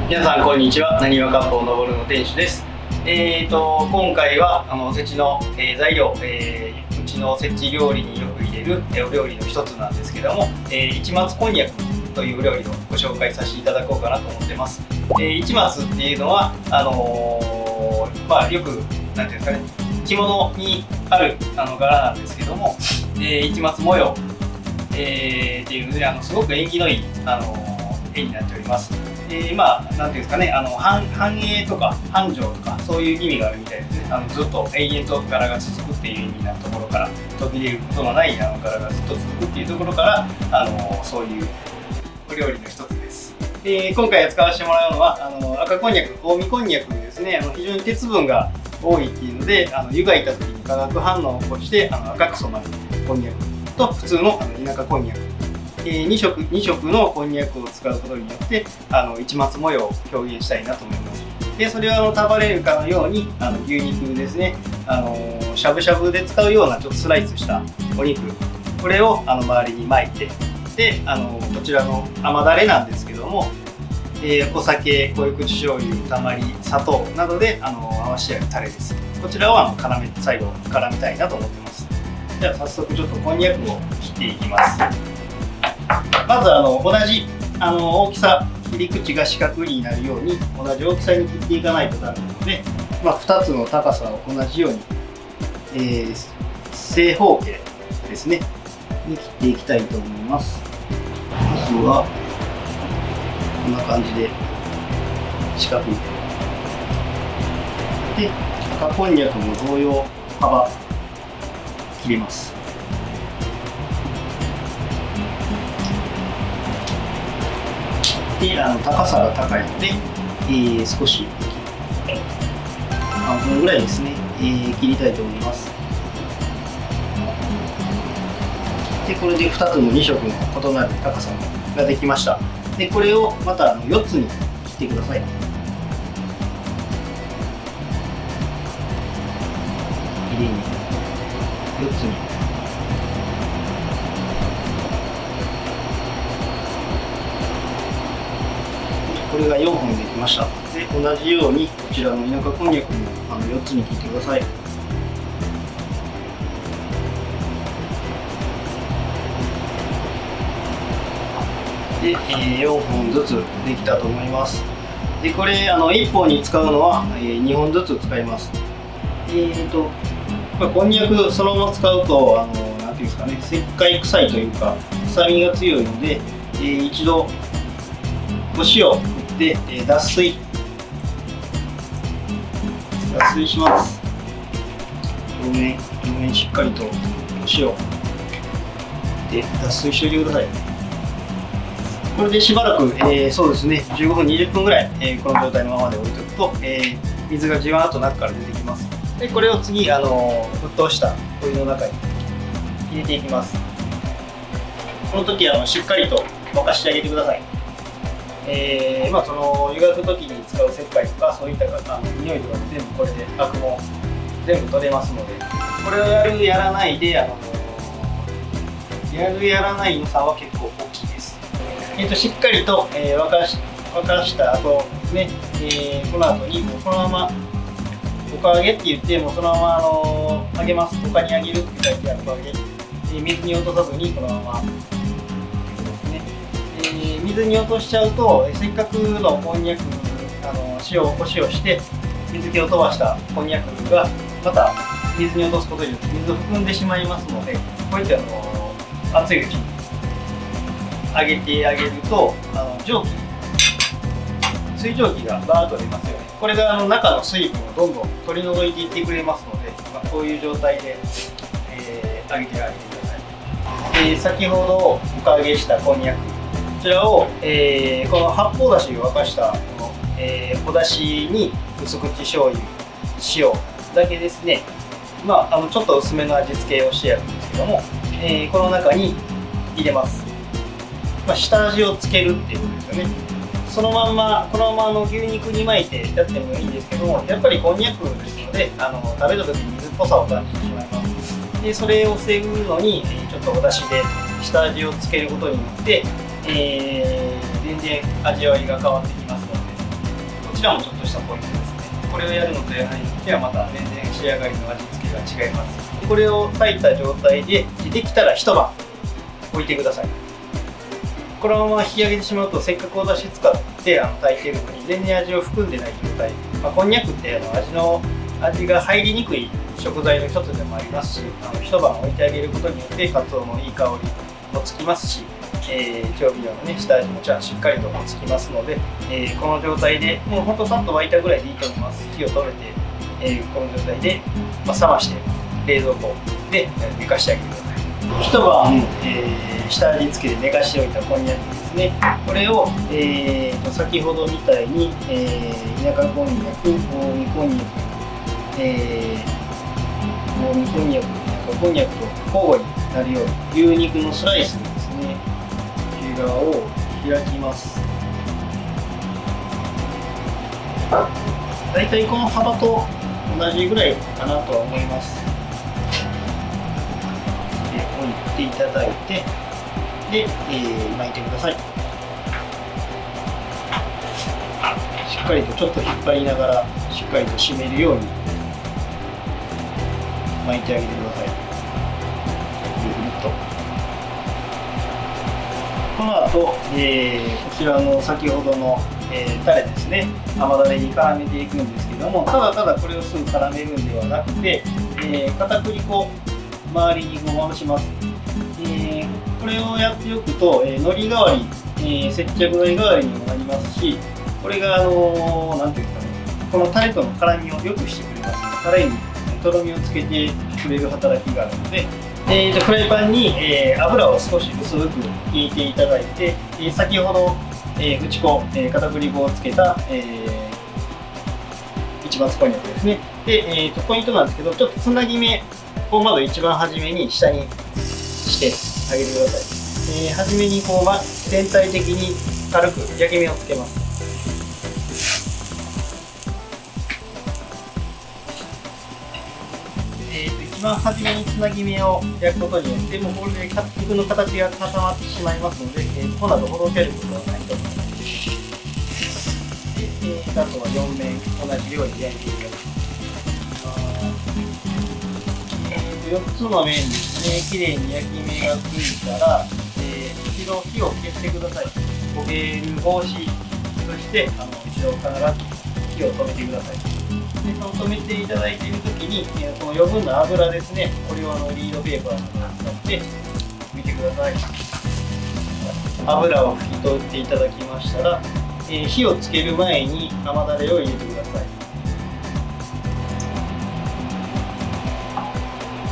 皆さんこんにちは。なにわ割烹のぼるの店主です。今回はおせちの、材料、うちのおせち料理によく入れるお料理の一つなんですけども、市松こんにゃくというお料理をご紹介させていただこうかなと思ってます。市松っていうのはよくなんていうんですかね、着物にある柄なんですけども、市松模様、っていうのですごく縁起のいい絵になっております。なんていうんですかね、繁栄とか繁盛とかそういう意味があるみたいですね。ずっと永遠と柄が続くっていう意味なところから、途切れることのない柄がずっと続くっていうところからそういうお料理の一つです。今回使わせてもらうのは赤こんにゃく、近江こんにゃくですね。非常に鉄分が多いっていうので湯がいた時に化学反応を起こして赤く染まるこんにゃくと普通の田舎こんにゃく、2色のこんにゃくを使うことによって市松模様を表現したいなと思います。でそれを束ねるかのように牛肉ですね、しゃぶしゃぶで使うようなちょっとスライスしたお肉、これを周りに巻いて、でこちらの甘だれなんですけども、お酒、濃口醤油、たまり、砂糖などで合わせてあるタレです。こちらを最後絡めたいなと思ってます。では早速ちょっとこんにゃくを切っていきます。まず同じ大きさ、切り口が四角になるように同じ大きさに切っていかないとダメなので、2つの高さを同じように、正方形ですねに切っていきたいと思います。まずはこんな感じで四角いで、赤こんにゃくも同様幅切ります。で高さが高いので、少し半分ぐらいですね、切りたいと思います。でこれで2つの2色の異なる高さができました。でこれをまた4つに切ってください。きれいに4つに。これが4本できました。で同じようにこちらの田舎こんにゃくも4つに切ってください。で、4本ずつできたと思います。でこれ1本に使うのは2本ずつ使います。これこんにゃくそのまま使うとなんていうんですかね、石灰臭いというか臭みが強いので、一度お塩で脱水します。表面しっかりとお塩で脱水しておいてください。これでしばらく、そうですね、15分20分ぐらい、この状態のままで置いておくと、水がじわーっと中から出てきます。でこれを次沸騰したお湯の中に入れていきます。この時しっかりと沸かしてあげてください。湯がく時に使う石灰とかそういった匂いとかも全部これでアクも全部取れますので、これをやるやらないでやるやらないの差は結構大きいです。しっかりと、沸かした後ね、この後にもうこのままおか揚げって言ってもそのまま揚げます。他に揚げるって書いてあるおか揚げ、水に落とさずにこのまま水に落としちゃうとせっかくのこんにゃくお塩して水気を飛ばしたこんにゃくがまた水に落とすことによって水を含んでしまいますので、こういった熱いうちに揚げてあげると水蒸気がバーッと出ますよね。これが中の水分をどんどん取り除いていってくれますので、こういう状態で、揚げてあげてください。先ほどおか揚げしたこんにゃく、こちらを、この発泡だしを沸かしたこの、おだしに薄口醤油、塩だけですね、ちょっと薄めの味付けをしてやるんですけども、この中に入れます。下味をつけるっていうことですよね。このまま牛肉に巻いてやってもいいんですけども、やっぱりこんにゃくですので食べた時に水っぽさを感じてしまいます。でそれを防ぐのにちょっとお出汁で下味をつけることによって、全然味わいが変わってきますのらもちょっとしたポイントですね。これをやるのとやらないのではまた全然仕上がりの味付けが違います。これを炊いた状態でできたら一晩置いてください。このまま引き上げてしまうとせっかくお出汁使って炊いてるのに全然味を含んでない状態、こんにゃくって味が入りにくい食材の一つでもありますし、一晩置いてあげることによってかつおのいい香りもつきますし、調味料の、ね、下味もしっかりとつきますので、この状態でもうほんとさっと沸いたぐらいでいいと思います。火を止めて、この状態で、冷まして冷蔵庫で寝かしてあげてください。一晩、下味付けで寝かしておいたこんにゃくですね。これを、先ほどみたいに、田舎こんにゃく、近江こんにゃく、近江こんにゃく、田舎こんにゃくと交互になるように牛肉のスライスですね。内側を開きます。だいたいこの幅と同じぐらいかなとは思います。置いていただいて、で、巻いてください。しっかりとちょっと引っ張りながらしっかりと締めるように巻いてあげてください。ぐるぐるっと。この後、こちらの先ほどの、タレですね、甘だれに絡めていくんですけども、ただただこれをすぐ絡めるんではなくて、片栗粉周りにまぶします。これをやっておくと、海苔代わり、接着剤代わりにもなりますし、これがなんていうかね、このタレとの絡みを良くしてくれます。タレにとろみをつけてくれる働きがあるので、フライパンに、油を少し薄く引いていただいて、先ほど、内粉、片栗粉をつけた、市松こんにゃくですね。で、ポイントなんですけど、ちょっとつなぎ目をまず一番初めに下にしてあげてください。初めに全体的に軽く焼き目をつけます。一番初めにつなぎ目を焼くことによってもうこれで肉の形が固まってしまいますので、この後ほどけることはないと思います。で、あとは4面同じように焼いていただきます。4つの面ですね、きれいに焼き目がついたら、一度火を消してください。焦げる防止、そして一度必ず火を止めてください。で、その止めていただいているときに、この余分な油ですね、これをリードペーパーに使って拭いてください。油を拭き取っていただきましたら、火をつける前に甘だれを入れてください。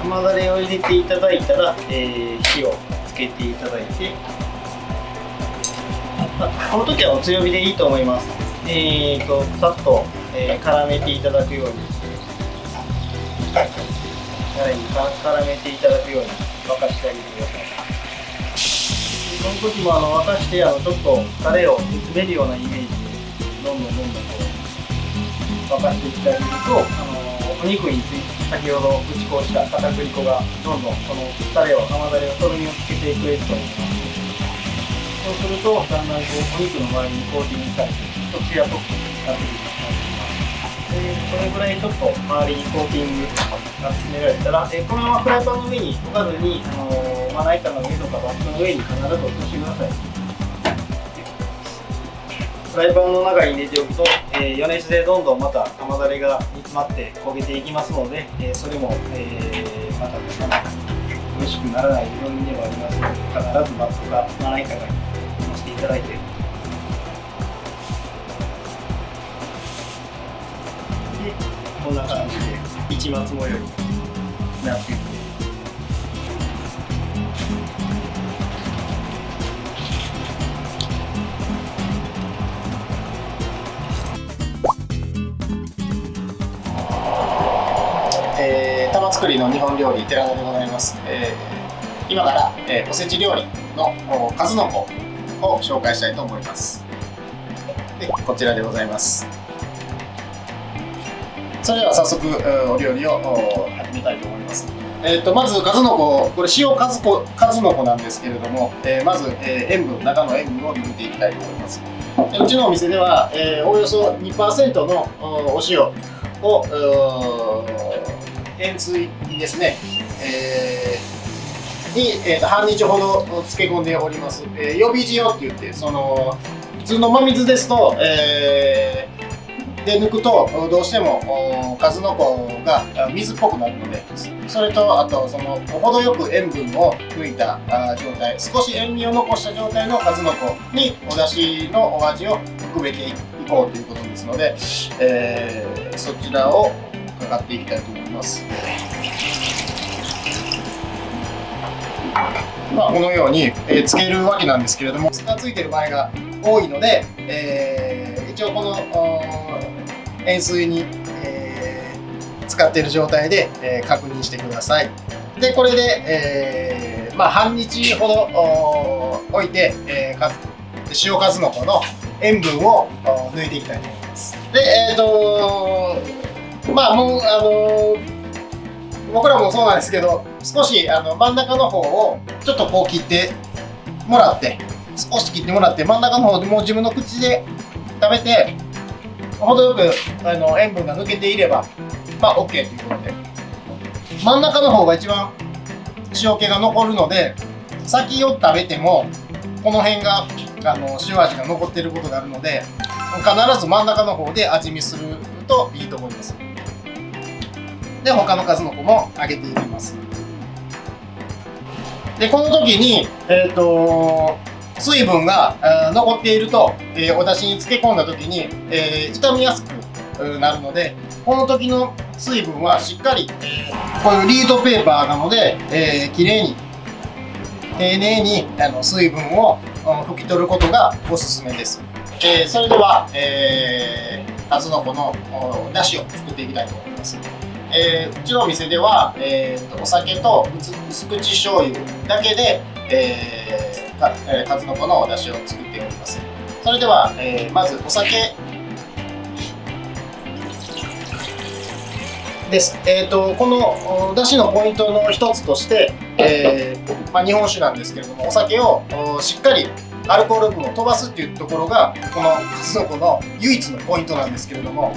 甘だれを入れていただいたら、火をつけていただいて、この時はお強火でいいと思います。さっと、絡めていただくように、タレに絡めていただくように沸かしてあげてください。その時も沸かしてちょっとタレを煮詰めるようなイメージでどんどん沸かしていってあげると、お肉について先ほど打ち粉した片栗粉がどんどんこのタレを甘だれをとろみをつけてくれると思います。そうするとだんだんお肉の周りにコーティングされてちょっとツヤっぽくなってきます。これぐらいちょっと周りにコーティングが進められたら、このままフライパンの上に置かずにまな板の上とかバットの上に必ず落としてください。フライパンの中に入れておくと、余熱でどんどんまた甘だれが煮詰まって焦げていきますので、それも、また美味しくならない要因ではありますので、必ずバットかまな板に乗せていただいて、でこんな感じで市松模様になっていく。玉造りの日本料理寺田でございます。今から、おせち料理の数の子を紹介したいと思います。でこちらでございます。それでは早速お料理を始めたいと思います。まず数の子、これ塩数の子なんですけれども、まず中の塩分を抜いていきたいと思います。うちのお店では、およそ 2% のお塩を塩水にですね、半日ほど漬け込んでおります。予備塩って言って、その普通の真水ですと、で抜くとどうしても数の子が水っぽくなるので、それとあとその程よく塩分を抜いた状態、少し塩味を残した状態の数の子にお出汁のお味を含めていこうということですので、そちらをかかっていきたいと思います。このように、つけるわけなんですけれども、酢がついてる場合が多いので、一応この塩水に、使っている状態で、確認してください。でこれで、半日ほど置いて、塩数の子の塩分を抜いていきたいと思います。でもう僕らもそうなんですけど、少し真ん中の方をちょっとこう切ってもらって、少し切ってもらって、真ん中の方でもう自分の口で食べて程よく塩分が抜けていればOK ということで、真ん中の方が一番塩気が残るので、先を食べてもこの辺が塩味が残っていることがあるので、必ず真ん中の方で味見するといいと思います。で他の数の子も揚げていきます。でこの時に、水分が残っていると、お出汁に漬け込んだ時に、傷みやすくなるので、この時の水分はしっかり、こういうリードペーパーなので、きれいに丁寧に水分を拭き取ることがおすすめです。それでは、数の子の出汁を作っていきたいと思います。うちのお店では、お酒と薄口醤油だけで、数の子のお出汁を作っております。それでは、まずお酒です。この出汁のポイントの一つとして、日本酒なんですけれども、お酒をしっかりアルコール分を飛ばすっていうところがこの数の子の唯一のポイントなんですけれども、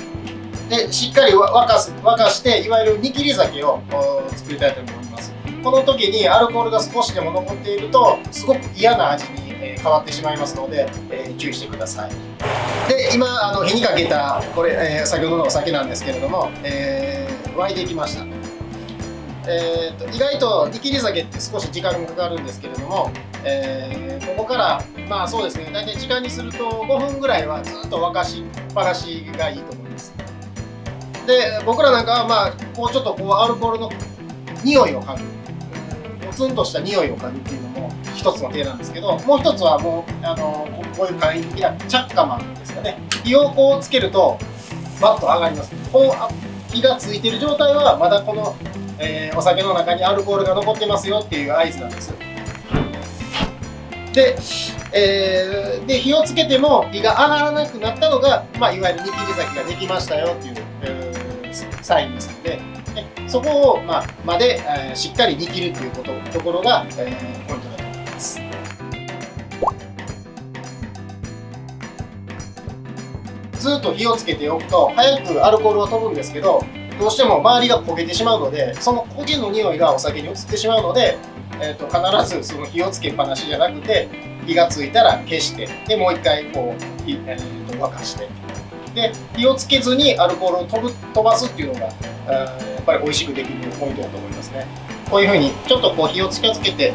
でしっかり沸かしていわゆる煮切り酒を作りたいと思います。この時にアルコールが少しでも残っているとすごく嫌な味に変わってしまいますので、注意してください。で今火にかけたこれ、先ほどのお酒なんですけれども、沸いてきました。意外と煮切り酒って少し時間がかかるんですけれども、ここからそうですね、大体時間にすると5分ぐらいはずっと沸かしっぱなしがいいと思います。で僕らなんかはこうちょっとアルコールの匂いを嗅ぐ、ポツンとした匂いを嗅ぐっていうのも一つの手なんですけど、もう一つはもうこういう簡易的なチャッカマンですかね。火をこうつけるとバッと上がります。この火がついてる状態はまだこの、お酒の中にアルコールが残ってますよっていう合図なんです。で火をつけても火が上がらなくなったのが、いわゆる煮切り酒ができましたよっていう、サインですので、そこを、まで、しっかり煮切るというところが、ポイントだと思います。ずっと火をつけておくと早くアルコールは飛ぶんですけど、どうしても周りが焦げてしまうので、その焦げの匂いがお酒に移ってしまうので、必ずその火をつけっぱなしじゃなくて、火がついたら消して、でもう一回こう沸かして、で火をつけずにアルコールを飛ばすっていうのがやっぱり美味しくできるポイントだと思いますね。こういうふうにちょっとこう火を近づけて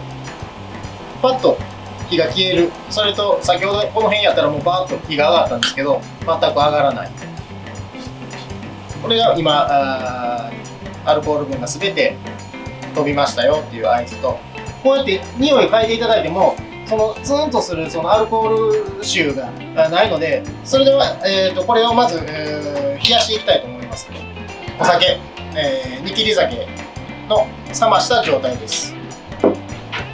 パッと火が消える。それと先ほどこの辺やったらもうバーッと火が上がったんですけど、全く上がらない。これが今アルコール分が全て飛びましたよっていう合図と、こうやって匂いを嗅いでいただいてもそのツーンとするそのアルコール臭がないので、それでは、これをまず、冷やしていきたいと思います。お酒、煮切り酒の冷ました状態です。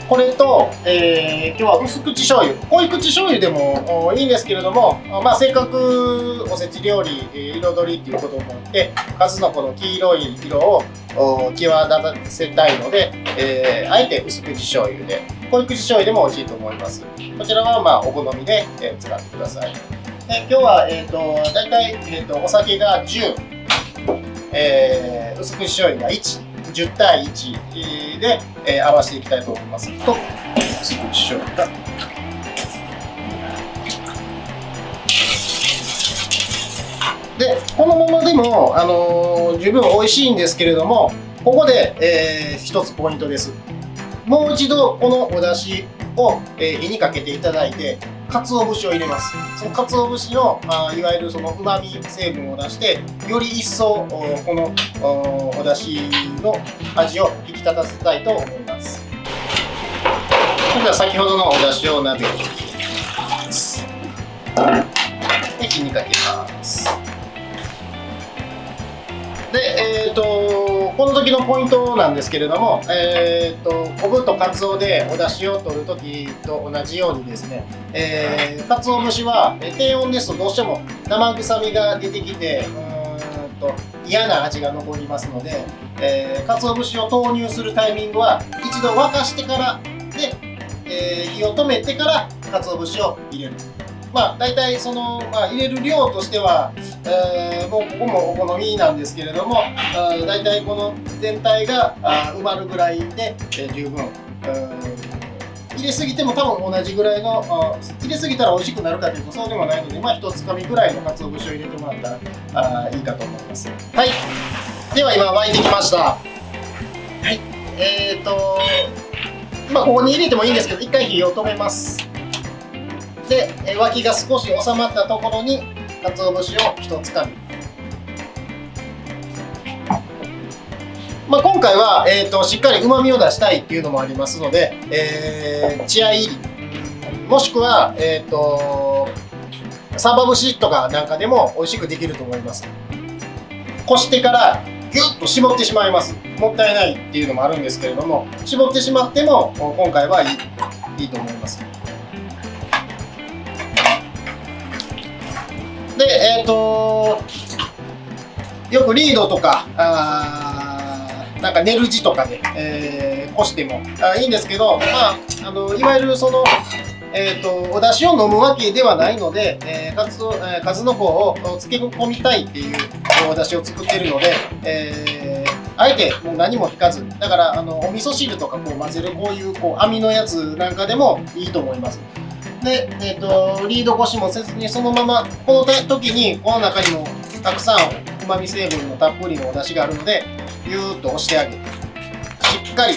これと、今日は薄口醤油、濃い口醤油でもいいんですけれども、せっかくおせち料理、彩りっていうこともあって数の子の黄色い色を際立たせたいので、あえて薄口醤油で、濃い口醤油でも美味しいと思います。こちらはお好みで使ってください。今日は、大体、お酒が10、薄口醤油が1、10対1で、合わせていきたいと思います。と、薄口醤油が。で、このままでも、十分美味しいんですけれども、ここで、一つポイントです。もう一度このお出汁を、火にかけていただいて、鰹節を入れます。その鰹節の、いわゆるその旨味成分を出して、より一層このお出汁の味を引き立たせたいと思います。それでは先ほどのお出汁を鍋に入れます。で、火にかけます。で、この時のポイントなんですけれども、昆布とかつおでお出汁を取る時と同じようにですね、かつお節は低温ですとどうしても生臭みが出てきて嫌な味が残りますので、かつお節を投入するタイミングは一度沸かしてからで、火を止めてからかつお節を入れる。大体その、入れる量としては、もうここもお好みなんですけれども、大体この全体が埋まるぐらいで、十分。入れすぎても多分同じぐらいの、入れすぎたら美味しくなるかというとそうでもないので、一つかみぐらいの鰹節を入れてもらったらいいかと思います。はい。では今沸いてきました。はい。ここに入れてもいいんですけど、一回火を止めます。で、脇が少し収まったところに鰹節を1つかみ。今回は、しっかり旨味を出したいっていうのもありますので、血合い入りもしくは、サバ節とかなんかでも美味しくできると思います。こしてからギュッと絞ってしまいます。もったいないっていうのもあるんですけれども、絞ってしまっても今回はいいと思います。で、よくリードとかなんか寝る字とかで、こしてもいいんですけど、いわゆるその、お出汁を飲むわけではないので、数の子を漬け込みたいっていうお出汁を作っているので、あえてもう何も引かず、だからお味噌汁とかこう混ぜるこういう網のやつなんかでもいいと思います。で、リード越しもせずにそのままこの時にこの中にもたくさんうまみ成分のたっぷりのお出汁があるのでギューッと押してあげてしっかり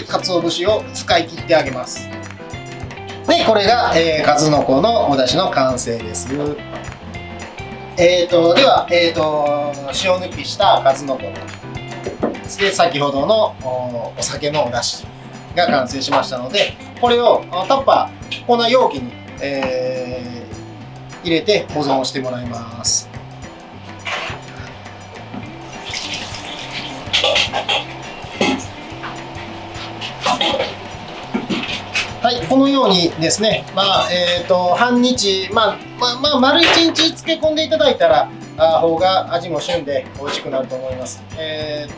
鰹節を使い切ってあげます。でこれが、数の子のお出汁の完成です。では、塩抜きした数の子で先ほどのお酒のお出汁が完成しましたので、これをタッパーこんな容器に、入れて保存をしてもらいます。はい、このようにですね、半日、丸1日漬け込んでいただいたら方が味も旬で美味しくなると思います。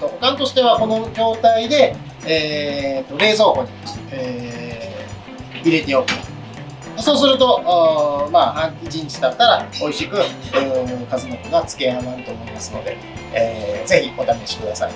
保管としてはこの状態で、冷蔵庫に、入れておく。そうすると1日経ったら美味しく数の子が漬け上がると思いますので、ぜひお試しください。